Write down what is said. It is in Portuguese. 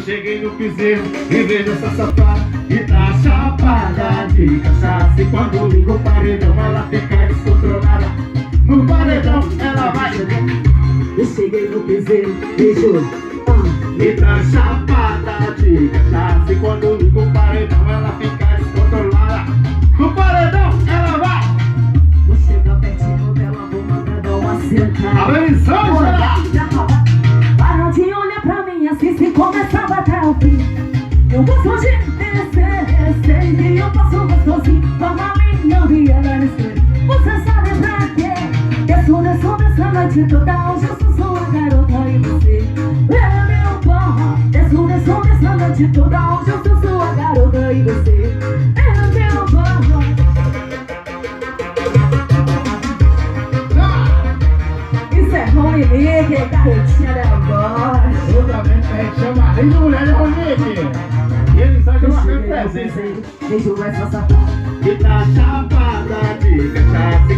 cheguei no piseiro e vejo essa safada que tá chapada de cachaça. E quando ligo o paredão ela fica descontrolada. No paredão ela vai. Eu cheguei no piseiro, beijo. E tá chapada de cachaça. E quando ligo o paredão ela fica descontrolada. No paredão ela vai. Vou chegar pertinho dela, vou mandar dar uma sentada. A Elisângela! Para de olhar pra mim assim, se começar a até o fim. Eu gosto de descer, e eu passo gostosinho. Toma minha vida nesse. Você sabe pra quê? Desço nessa noite toda, hoje eu sou sua garota e você é meu barra. Desço nessa noite toda, hoje eu sou sua garota e você é meu barra. Isso é Ronique, carretinha da voz. Outra vez que a gente chama a rei de mulher de Ronique. E Elisângela marcando presença. Beijo essa safada. Que tá chapada de cachaça.